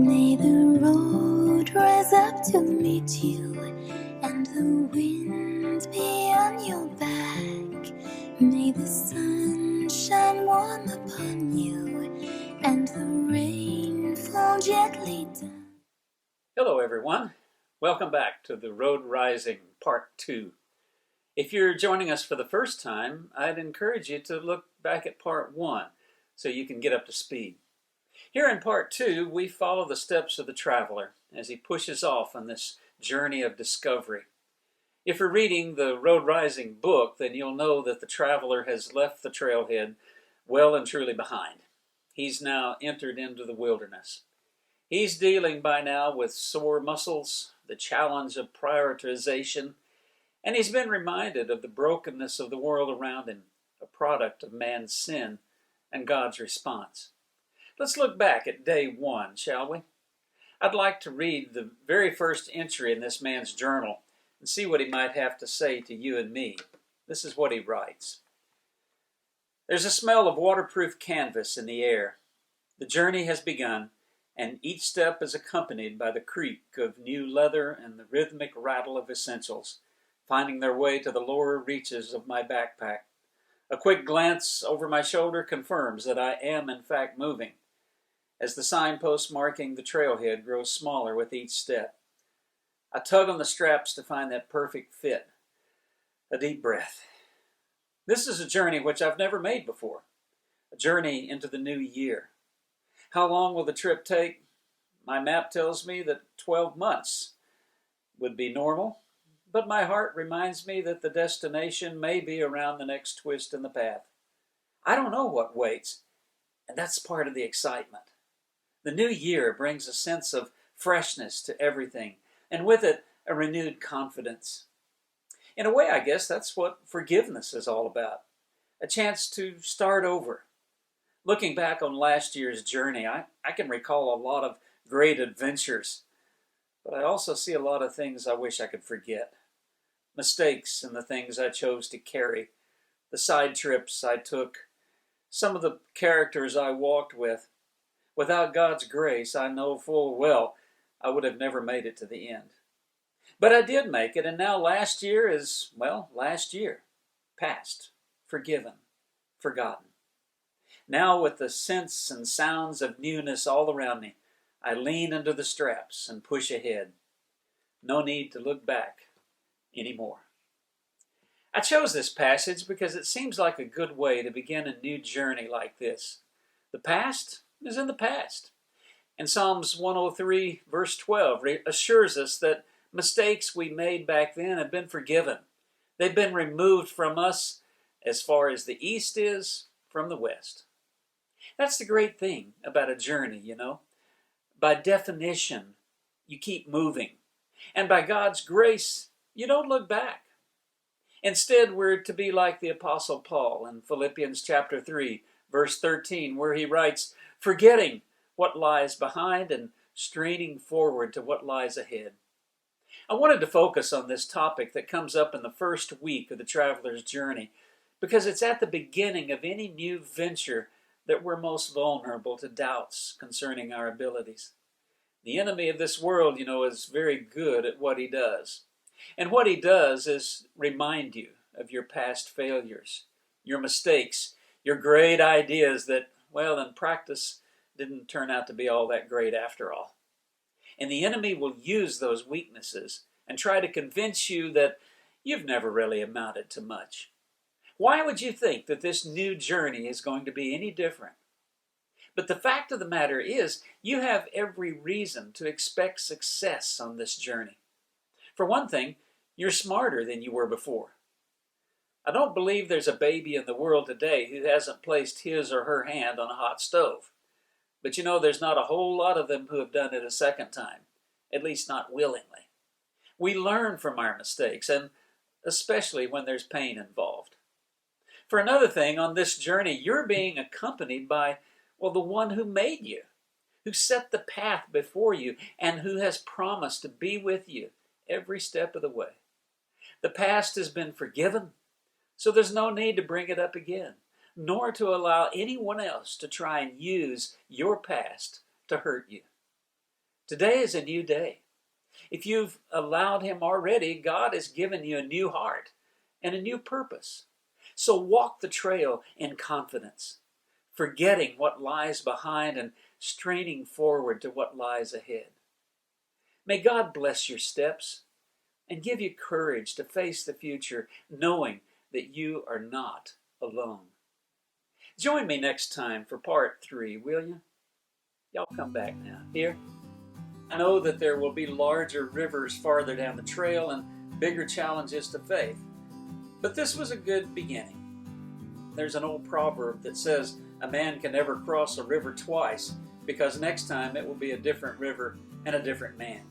May the road rise up to meet you, and the wind be on your back. May the sun shine warm upon you, and the rain fall gently down. Hello everyone, welcome back to the Road Rising Part 2. If you're joining us for the first time, I'd encourage you to look back at Part 1 so you can get up to speed. Here in Part 2, we follow the steps of the traveler as he pushes off on this journey of discovery. If you're reading the Road Rising book, then you'll know that the traveler has left the trailhead well and truly behind. He's now entered into the wilderness. He's dealing by now with sore muscles, the challenge of prioritization, and he's been reminded of the brokenness of the world around him, a product of man's sin and God's response. Let's look back at day 1, shall we? I'd like to read the very first entry in this man's journal and see what he might have to say to you and me. This is what he writes. There's a smell of waterproof canvas in the air. The journey has begun, and each step is accompanied by the creak of new leather and the rhythmic rattle of essentials, finding their way to the lower reaches of my backpack. A quick glance over my shoulder confirms that I am in fact moving, as the signpost marking the trailhead grows smaller with each step. I tug on the straps to find that perfect fit. A deep breath. This is a journey which I've never made before, a journey into the new year. How long will the trip take? My map tells me that 12 months would be normal, but my heart reminds me that the destination may be around the next twist in the path. I don't know what waits, and that's part of the excitement. The new year brings a sense of freshness to everything, and with it, a renewed confidence. In a way, I guess that's what forgiveness is all about, a chance to start over. Looking back on last year's journey, I can recall a lot of great adventures, but I also see a lot of things I wish I could forget. Mistakes in the things I chose to carry, the side trips I took, some of the characters I walked with. Without God's grace, I know full well I would have never made it to the end. But I did make it, and now last year is, well, last year. Past, forgiven, forgotten. Now with the scents and sounds of newness all around me, I lean into the straps and push ahead. No need to look back anymore. I chose this passage because it seems like a good way to begin a new journey like this. The past is in the past. And Psalms 103 verse 12 assures us that mistakes we made back then have been forgiven. They've been removed from us as far as the east is from the west. That's the great thing about a journey, you know. By definition, you keep moving. And by God's grace, you don't look back. Instead, we're to be like the Apostle Paul in Philippians chapter 3, verse 13, where he writes, forgetting what lies behind and straining forward to what lies ahead. I wanted to focus on this topic that comes up in the first week of the traveler's journey because it's at the beginning of any new venture that we're most vulnerable to doubts concerning our abilities. The enemy of this world, you know, is very good at what he does. And what he does is remind you of your past failures, your mistakes, your great ideas that, well, in practice, didn't turn out to be all that great after all. And the enemy will use those weaknesses and try to convince you that you've never really amounted to much. Why would you think that this new journey is going to be any different? But the fact of the matter is, you have every reason to expect success on this journey. For one thing, you're smarter than you were before. I don't believe there's a baby in the world today who hasn't placed his or her hand on a hot stove. But you know, there's not a whole lot of them who have done it a second time, at least not willingly. We learn from our mistakes, and especially when there's pain involved. For another thing, on this journey, you're being accompanied by, well, the one who made you, who set the path before you, and who has promised to be with you every step of the way. The past has been forgiven, so there's no need to bring it up again, nor to allow anyone else to try and use your past to hurt you. Today is a new day. If you've allowed Him already, God has given you a new heart and a new purpose. So walk the trail in confidence, forgetting what lies behind and straining forward to what lies ahead. May God bless your steps and give you courage to face the future, knowing that you are not alone. Join me next time for part 3, will you? Y'all come back now. Here. I know that there will be larger rivers farther down the trail and bigger challenges to face. But this was a good beginning. There's an old proverb that says a man can never cross a river twice, because next time it will be a different river and a different man.